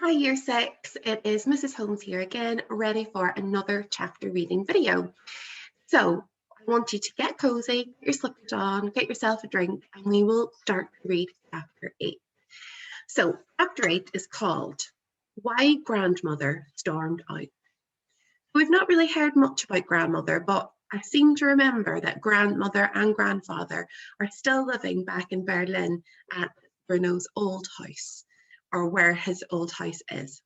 Hi Year 6, it is Mrs. Holmes here again, ready for another chapter reading video. So I want you to get cozy, get your slippers on, get yourself a drink, and we will start to read chapter 8. So chapter 8 is called Why Grandmother Stormed Out. We've not really heard much about grandmother, but I seem to remember that grandmother and grandfather are still living back in Berlin at Bruno's old house, or where his old house is.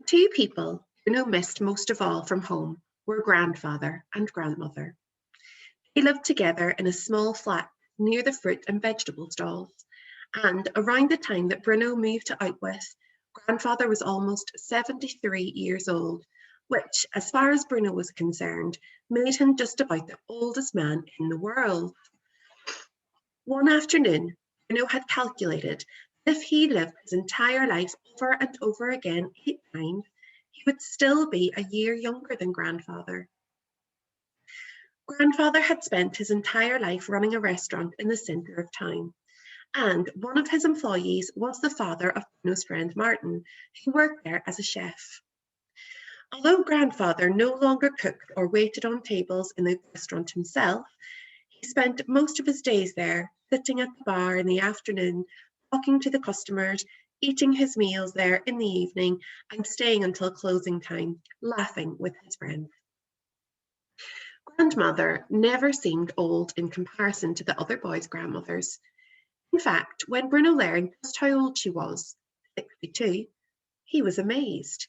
Two people Bruno missed most of all from home were grandfather and grandmother. They lived together in a small flat near the fruit and vegetable stalls, and around the time that Bruno moved to Outwith, grandfather was almost 73 years old, which, as far as Bruno was concerned, made him just about the oldest man in the world. One afternoon, Bruno had calculated if he lived his entire life over and over again 8 times, he would still be a year younger than grandfather. Grandfather had spent his entire life running a restaurant in the centre of town, and one of his employees was the father of Bruno's friend Martin, who worked there as a chef. Although grandfather no longer cooked or waited on tables in the restaurant himself, he spent most of his days there, sitting at the bar in the afternoon, talking to the customers, eating his meals there in the evening, and staying until closing time, laughing with his friends. Grandmother never seemed old in comparison to the other boys' grandmothers. In fact, when Bruno learned just how old she was, 62, he was amazed.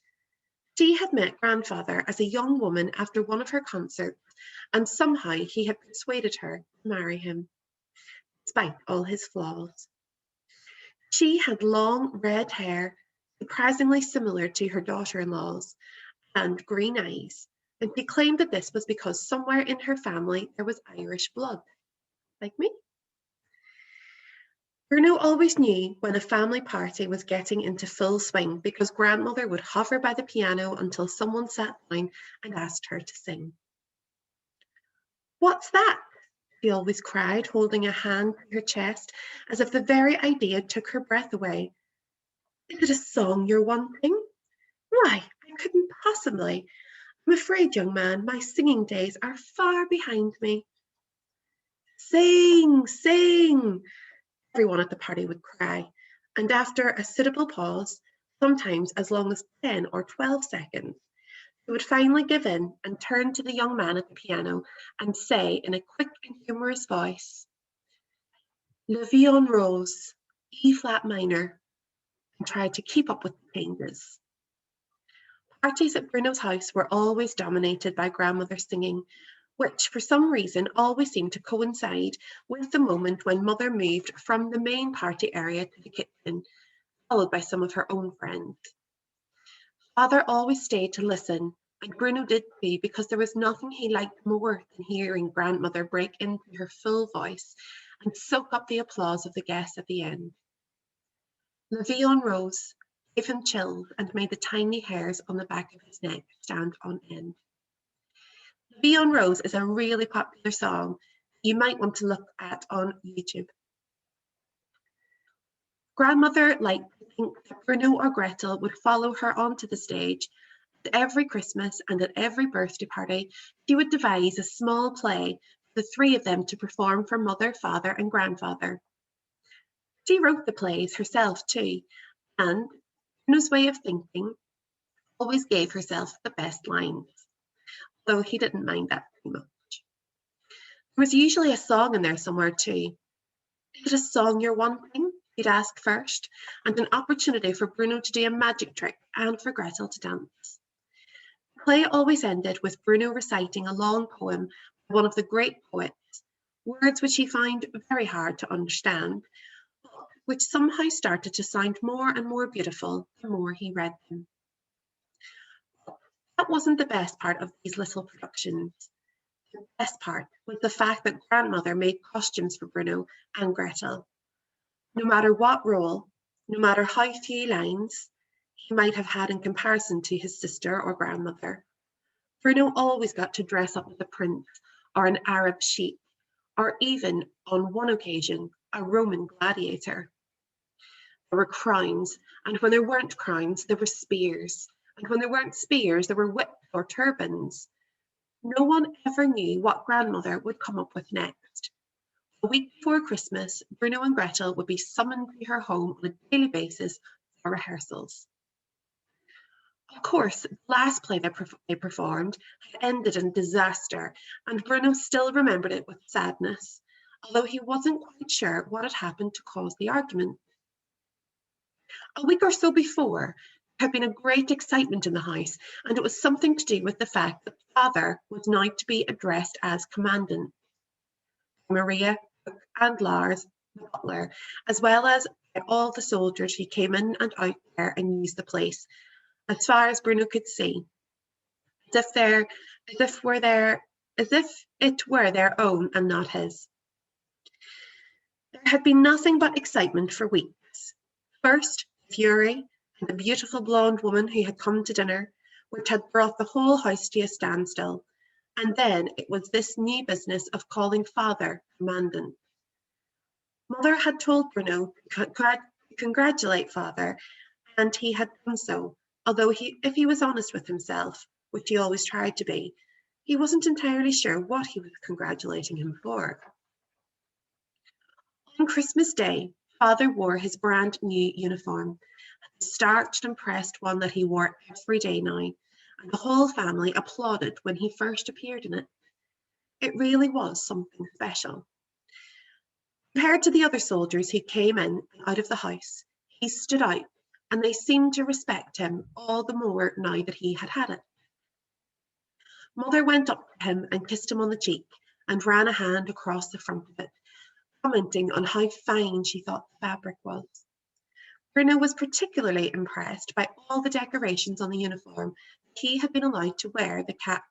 She had met grandfather as a young woman after one of her concerts, and somehow he had persuaded her to marry him, despite all his flaws. She had long red hair, surprisingly similar to her daughter-in-law's, and green eyes, and she claimed that this was because somewhere in her family there was Irish blood, like me. Bruno always knew when a family party was getting into full swing because grandmother would hover by the piano until someone sat down and asked her to sing. "What's that?" she always cried, holding a hand to her chest as if the very idea took her breath away. "Is it a song you're wanting?" "Why, I couldn't possibly. I'm afraid, young man, my singing days are far behind me." "Sing, sing!" everyone at the party would cry, and after a suitable pause, sometimes as long as 10 or 12 seconds, he would finally give in and turn to the young man at the piano and say in a quick and humorous voice, "Le Vion Rose, E flat minor," and try to keep up with the changes. Parties at Bruno's house were always dominated by grandmother singing, which for some reason always seemed to coincide with the moment when mother moved from the main party area to the kitchen, followed by some of her own friends. Father always stayed to listen, and Bruno did too, because there was nothing he liked more than hearing grandmother break into her full voice and soak up the applause of the guests at the end. Le Vion Rose gave him chills and made the tiny hairs on the back of his neck stand on end. Le Vion Rose is a really popular song you might want to look at on YouTube. Grandmother liked to think that Bruno or Gretel would follow her onto the stage. At every Christmas and at every birthday party, she would devise a small play for the three of them to perform for mother, father, and grandfather. She wrote the plays herself too, and Bruno's way of thinking always gave herself the best lines, though he didn't mind that too much. There was usually a song in there somewhere too. "Is it a song you're wanting?" he'd ask first, and an opportunity for Bruno to do a magic trick and for Gretel to dance. The play always ended with Bruno reciting a long poem by one of the great poets, words which he found very hard to understand, but which somehow started to sound more and more beautiful the more he read them. That wasn't the best part of these little productions. The best part was the fact that grandmother made costumes for Bruno and Gretel. No matter what role, no matter how few lines he might have had in comparison to his sister or grandmother, Bruno always got to dress up as a prince or an Arab sheik, or even, on one occasion, a Roman gladiator. there were crowns, and when there weren't crowns, there were spears, and when there weren't spears, there were whips or turbans. No one ever knew what grandmother would come up with next. A week before Christmas, Bruno and Gretel would be summoned to her home on a daily basis for rehearsals. Of course, the last play they performed had ended in disaster, and Bruno still remembered it with sadness, although he wasn't quite sure what had happened to cause the argument. A week or so before, there had been a great excitement in the house, and it was something to do with the fact that Father was now to be addressed as Commandant. Maria, Cook, and Lars, the butler, as well as all the soldiers who came in and out there and used the place, as far as Bruno could see, as if it were their own and not his. There had been nothing but excitement for weeks. First, Fury and the beautiful blonde woman who had come to dinner, which had brought the whole house to a standstill, and then it was this new business of calling Father Commandant. Mother had told Bruno to congratulate Father, and he had done so, although if he was honest with himself, which he always tried to be, he wasn't entirely sure what he was congratulating him for. On Christmas Day, Father wore his brand new uniform, the starched and pressed one that he wore every day now, and the whole family applauded when he first appeared in it. It really was something special. Compared to the other soldiers who came in and out of the house, he stood out, and they seemed to respect him all the more now that he had had it. Mother went up to him and kissed him on the cheek and ran a hand across the front of it, commenting on how fine she thought the fabric was. Bruno was particularly impressed by all the decorations on the uniform. He had been allowed to wear the cap,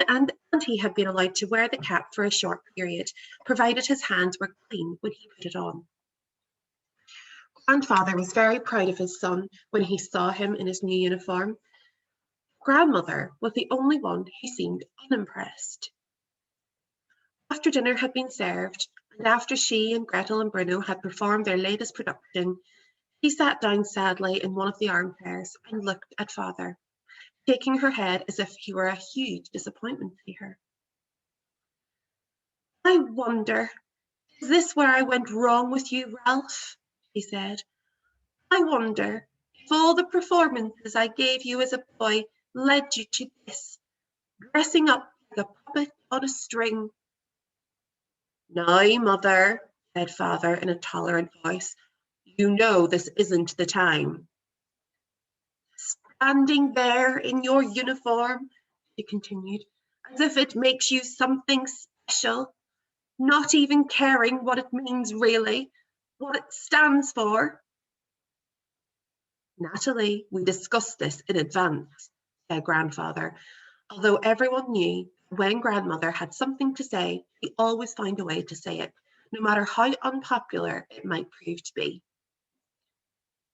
and he had been allowed to wear the cap for a short period, provided his hands were clean when he put it on. Grandfather was very proud of his son when he saw him in his new uniform. Grandmother was the only one who seemed unimpressed. After dinner had been served, and after she and Gretel and Bruno had performed their latest production, she sat down sadly in one of the armchairs and looked at Father, shaking her head as if he were a huge disappointment to her. "I wonder, is this where I went wrong with you, Ralph?" she said. "I wonder if all the performances I gave you as a boy led you to this, dressing up like a puppet on a string." "Now, Mother," said Father in a tolerant voice, "you know this isn't the time." "Standing there in your uniform," she continued, "as if it makes you something special, not even caring what it means really, what it stands for." "Natalie, we discussed this in advance," said Grandfather, although everyone knew when Grandmother had something to say, she always found a way to say it, no matter how unpopular it might prove to be.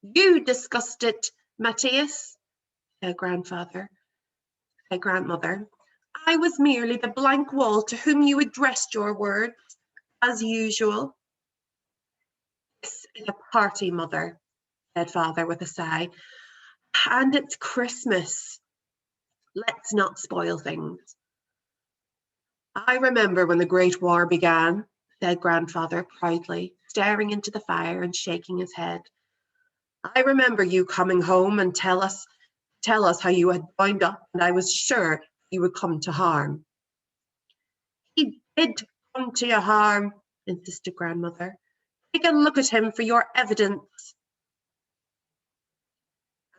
"You discussed it, Matthias," said Grandmother. "I was merely the blank wall to whom you addressed your words, as usual." "This is a party, Mother," said Father with a sigh, "and it's Christmas. Let's not spoil things." "I remember when the Great War began," said Grandfather proudly, staring into the fire and shaking his head. "I remember you coming home and tell us how you had joined up, and I was sure you would come to harm." "He did come to your harm," insisted Grandmother. "Take a look at him for your evidence."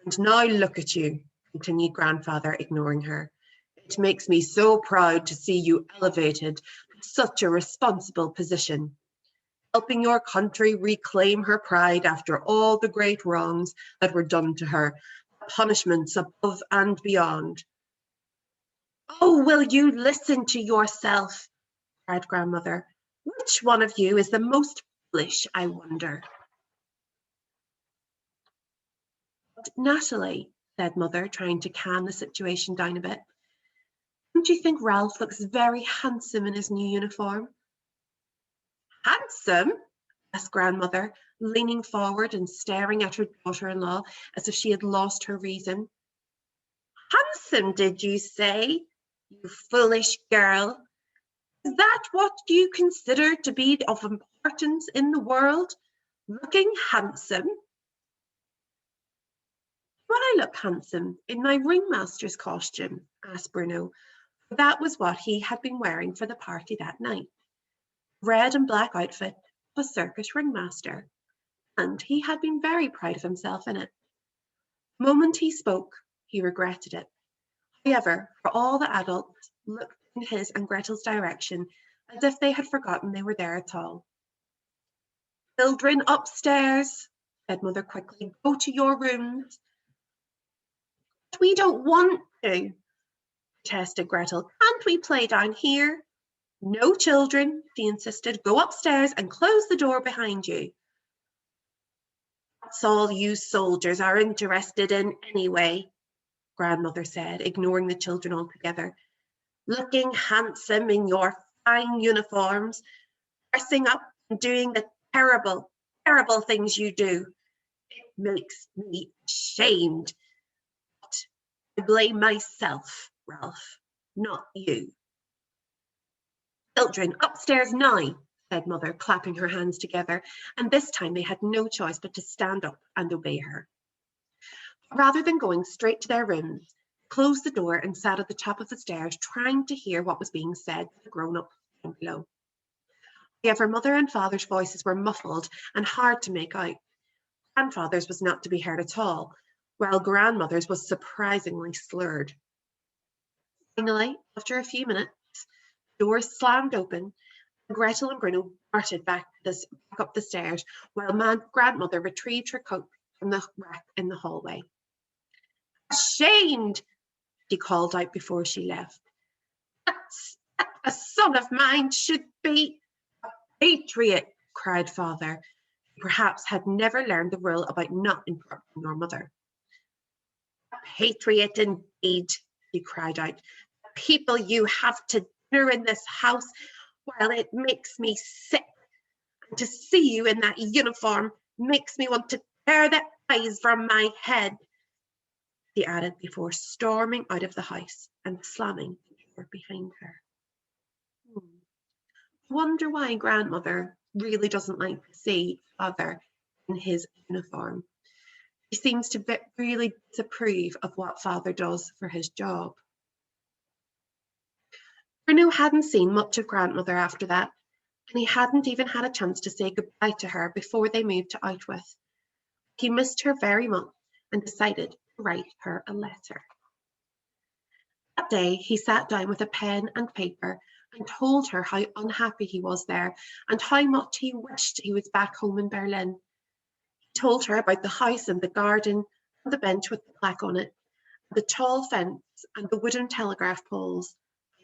"And now look at you," continued Grandfather, ignoring her. "It makes me so proud to see you elevated to such a responsible position, helping your country reclaim her pride after all the great wrongs that were done to her, punishments above and beyond." "Oh, will you listen to yourself?" cried Grandmother. "Which one of you is the most foolish, I wonder?" "But Natalie," said Mother, trying to calm the situation down a bit, "don't you think Ralph looks very handsome in his new uniform?" "Handsome?" asked grandmother, leaning forward and staring at her daughter-in-law as if she had lost her reason. Handsome, did you say? You foolish girl. Is that what you consider to be of importance in the world? Looking handsome? Will I look handsome in my ringmaster's costume? Asked Bruno. That was what he had been wearing for the party that night. Red and black outfit of a circus ringmaster. And he had been very proud of himself in it. The moment he spoke, he regretted it. However, for all the adults looked in his and Gretel's direction as if they had forgotten they were there at all. Children upstairs, said Mother quickly, go to your rooms. But we don't want to, protested Gretel. Can't we play down here? No, children, she insisted. Go upstairs and close the door behind you. That's all you soldiers are interested in anyway, Grandmother said, ignoring the children altogether. Looking handsome in your fine uniforms, dressing up and doing the terrible, terrible things you do. It makes me ashamed. But I blame myself, Ralph, not you. Children, upstairs now, said Mother, clapping her hands together, and this time they had no choice but to stand up and obey her. Rather than going straight to their rooms, they closed the door and sat at the top of the stairs, trying to hear what was being said to the grown-ups down below. However, Mother and Father's voices were muffled and hard to make out. Grandfather's was not to be heard at all, while Grandmother's was surprisingly slurred. Finally, after a few minutes, the doors slammed open, and Gretel and Bruno darted back up the stairs, while Grandmother retrieved her coat from the rack in the hallway. Ashamed, she called out before she left. That's a son of mine should be a patriot, cried Father, who perhaps had never learned the rule about not interrupting your mother. A patriot indeed, she cried out. The people you have to dinner in this house, well, it makes me sick. And to see you in that uniform makes me want to tear the eyes from my head, she added before storming out of the house and slamming the door behind her. I wonder why Grandmother really doesn't like to see Father in his uniform. She seems to really disapprove of what Father does for his job. Bruno hadn't seen much of Grandmother after that, and he hadn't even had a chance to say goodbye to her before they moved to Outwith. He missed her very much and decided to write her a letter. That day he sat down with a pen and paper and told her how unhappy he was there and how much he wished he was back home in Berlin. He told her about the house and the garden and the bench with the plaque on it, the tall fence and the wooden telegraph poles,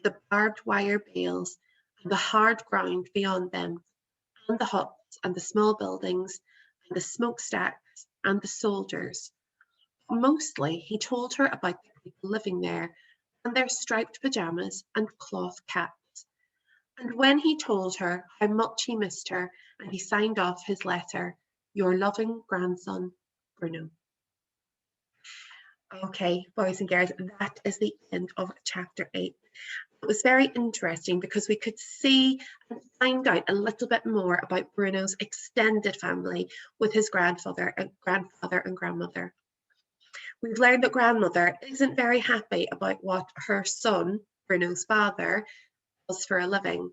the barbed wire bales and the hard ground beyond them, and the huts and the small buildings and the smokestacks and the soldiers. Mostly he told her about the people living there and their striped pajamas and cloth caps. And when he told her how much he missed her, and he signed off his letter, your loving grandson, Bruno. Okay, boys and girls, that is the end of chapter 8. It was very interesting because we could see and find out a little bit more about Bruno's extended family with his grandfather and grandmother. We've learned that grandmother isn't very happy about what her son, Bruno's father, does for a living.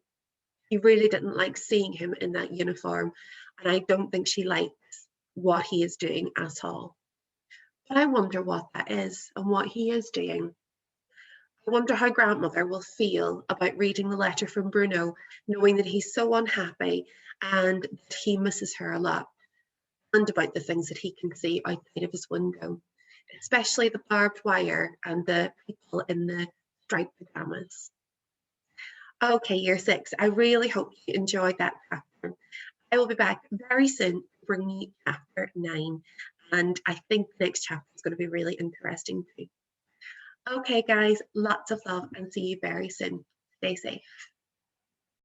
He really didn't like seeing him in that uniform, and I don't think she likes what he is doing at all. But I wonder what that is and what he is doing. I wonder how grandmother will feel about reading the letter from Bruno, knowing that he's so unhappy and that he misses her a lot, and about the things that he can see outside of his window, especially the barbed wire and the people in the striped pajamas. Okay, year 6, I really hope you enjoyed that chapter. I will be back very soon bringing you chapter 9, and I think the next chapter is going to be really interesting too. Okay, guys, lots of love and see you very soon. Stay safe.